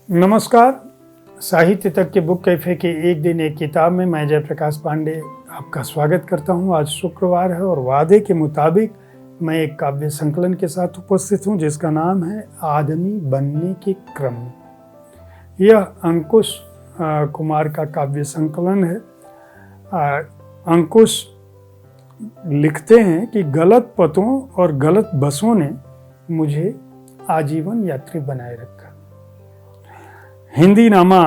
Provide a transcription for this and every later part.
नमस्कार। साहित्य तक के बुक कैफे के एक दिन एक किताब में मैं जयप्रकाश पांडे आपका स्वागत करता हूं। आज शुक्रवार है और वादे के मुताबिक मैं एक काव्य संकलन के साथ उपस्थित हूं जिसका नाम है आदमी बनने के क्रम। यह अंकुश कुमार का काव्य संकलन है। अंकुश लिखते हैं कि गलत पथों और गलत बसों ने मुझे आजीवन यात्री बनाए रखा। हिंदी नामा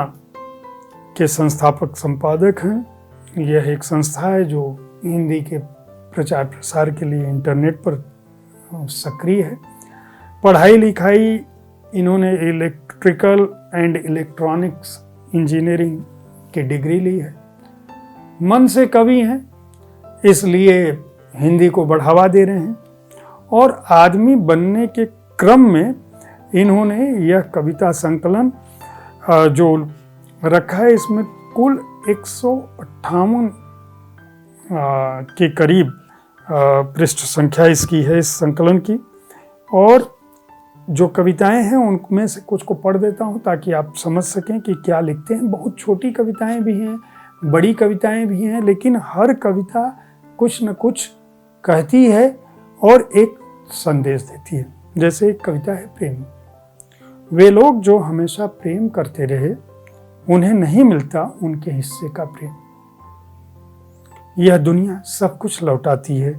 के संस्थापक संपादक हैं। यह एक संस्था है जो हिंदी के प्रचार प्रसार के लिए इंटरनेट पर सक्रिय है। पढ़ाई लिखाई इन्होंने इलेक्ट्रिकल एंड इलेक्ट्रॉनिक्स इंजीनियरिंग की डिग्री ली है। मन से कवि हैं, इसलिए हिंदी को बढ़ावा दे रहे हैं और आदमी बनने के क्रम में इन्होंने यह कविता संकलन जो रखा है, इसमें कुल 158 के करीब पृष्ठ संख्या इसकी है इस संकलन की। और जो कविताएं हैं उनमें से कुछ को पढ़ देता हूं ताकि आप समझ सकें कि क्या लिखते हैं। बहुत छोटी कविताएं भी हैं, बड़ी कविताएं भी हैं, लेकिन हर कविता कुछ न कुछ कहती है और एक संदेश देती है। जैसे एक कविता है प्रेम। वे लोग जो हमेशा प्रेम करते रहे, उन्हें नहीं मिलता उनके हिस्से का प्रेम। यह दुनिया सब कुछ लौटाती है,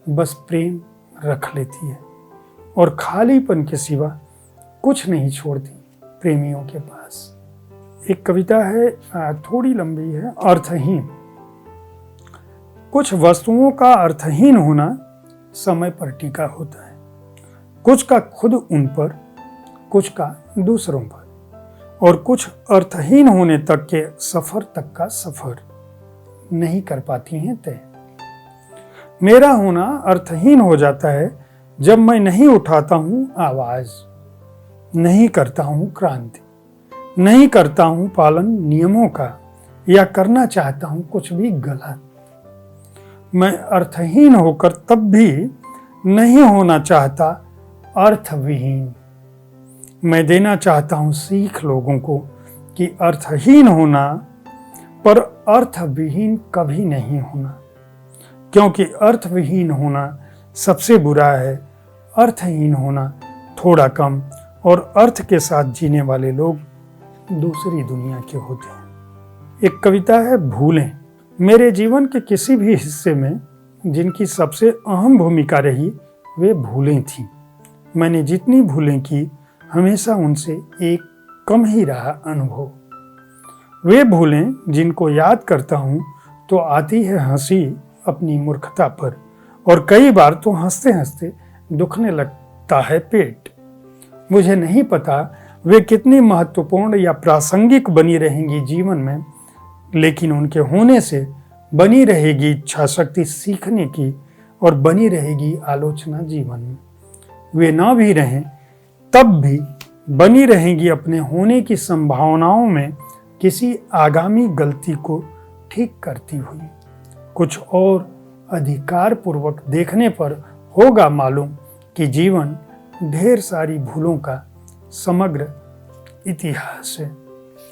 बस प्रेम रख लेती है और खालीपन के सिवा कुछ नहीं छोड़ती प्रेमियों के पास। एक कविता है, थोड़ी लंबी है, अर्थहीन। कुछ वस्तुओं का अर्थहीन होना समय पर टिका होता है, कुछ का खुद उन पर, कुछ का दूसरों पर, और कुछ अर्थहीन होने तक के सफर तक का सफर नहीं कर पाती हैं तय। मेरा होना अर्थहीन हो जाता है जब मैं नहीं उठाता हूं आवाज, नहीं करता हूं क्रांति, नहीं करता हूं पालन नियमों का, या करना चाहता हूं कुछ भी गलत। मैं अर्थहीन होकर तब भी नहीं होना चाहता अर्थविहीन। मैं देना चाहता हूं सीख लोगों को कि अर्थहीन होना पर अर्थविहीन कभी नहीं होना, क्योंकि अर्थविहीन होना सबसे बुरा है। अर्थहीन होना थोड़ा कम, और अर्थ के साथ जीने वाले लोग दूसरी दुनिया के होते हैं। एक कविता है भूलें। मेरे जीवन के किसी भी हिस्से में जिनकी सबसे अहम भूमिका रही, वे भूलें थीं। मैंने जितनी भूलें की, हमेशा उनसे एक कम ही रहा अनुभव। वे भूलें जिनको याद करता हूँ तो आती है हंसी अपनी मूर्खता पर, और कई बार तो हंसते हंसते दुखने लगता है पेट। मुझे नहीं पता वे कितनी महत्वपूर्ण या प्रासंगिक बनी रहेंगी जीवन में, लेकिन उनके होने से बनी रहेगी इच्छा शक्ति सीखने की, और बनी रहेगी आलोचना जीवन में। वे ना भी रहें तब भी बनी रहेंगी अपने होने की संभावनाओं में किसी आगामी गलती को ठीक करती हुई। कुछ और अधिकार पूर्वक देखने पर होगा मालूम कि जीवन ढेर सारी भूलों का समग्र इतिहास है।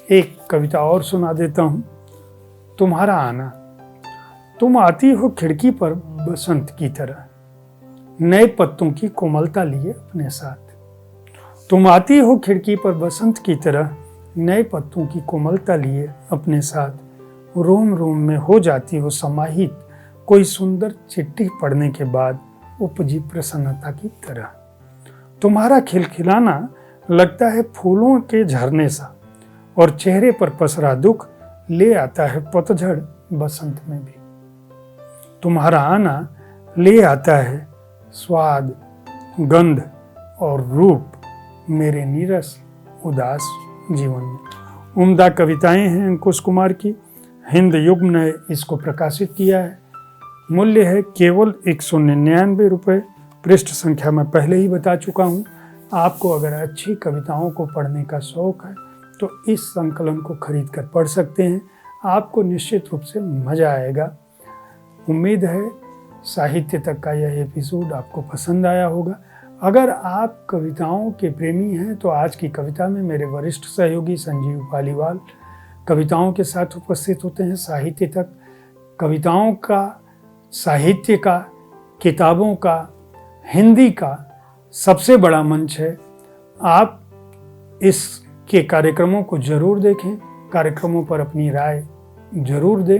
एक कविता और सुना देता हूं। तुम्हारा आना। तुम आती हो खिड़की पर बसंत की तरह, नए पत्तों की कोमलता लिए अपने साथ। तुम आती हो खिड़की पर बसंत की तरह, नए पत्तों की कोमलता लिए अपने साथ। रोम रोम में हो जाती हो समाहित कोई सुंदर चिट्ठी पढ़ने के बाद उपजी प्रसन्नता की तरह। तुम्हारा खिलखिलाना लगता है फूलों के झरने सा, और चेहरे पर पसरा दुख ले आता है पतझड़ बसंत में भी। तुम्हारा आना ले आता है स्वाद, गंध और रूप मेरे नीरस उदास जीवन में। उम्दा कविताएं हैं अंकुश कुमार की। हिंद युग ने इसको प्रकाशित किया है। मूल्य है केवल 199 रुपये। पृष्ठ संख्या मैं पहले ही बता चुका हूँ। आपको अगर अच्छी कविताओं को पढ़ने का शौक है तो इस संकलन को खरीद कर पढ़ सकते हैं। आपको निश्चित रूप से मज़ा आएगा। उम्मीद है साहित्य तक का यह एपिसोड आपको पसंद आया होगा। अगर आप कविताओं के प्रेमी हैं तो आज की कविता में मेरे वरिष्ठ सहयोगी संजीव पालीवाल कविताओं के साथ उपस्थित होते हैं। साहित्य तक, कविताओं का, साहित्य का, किताबों का, हिंदी का सबसे बड़ा मंच है। आप इसके कार्यक्रमों को जरूर देखें, कार्यक्रमों पर अपनी राय जरूर दें।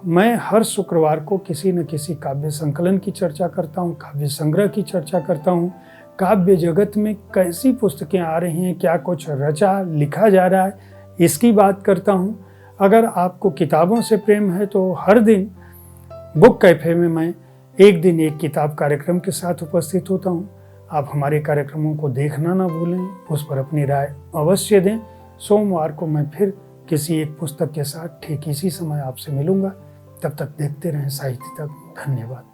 मैं हर शुक्रवार को किसी न किसी काव्य संकलन की चर्चा करता हूँ, काव्य संग्रह की चर्चा करता हूँ, काव्य जगत में कैसी पुस्तकें आ रही हैं, क्या कुछ रचा लिखा जा रहा है, इसकी बात करता हूँ। अगर आपको किताबों से प्रेम है तो हर दिन बुक कैफे में मैं एक दिन एक किताब कार्यक्रम के साथ उपस्थित होता हूँ। आप हमारे कार्यक्रमों को देखना ना भूलें, उस पर अपनी राय अवश्य दें। सोमवार को मैं फिर किसी एक पुस्तक के साथ ठीक इसी समय आपसे मिलूंगा। तब तक देखते रहें साहित्य तक। धन्यवाद।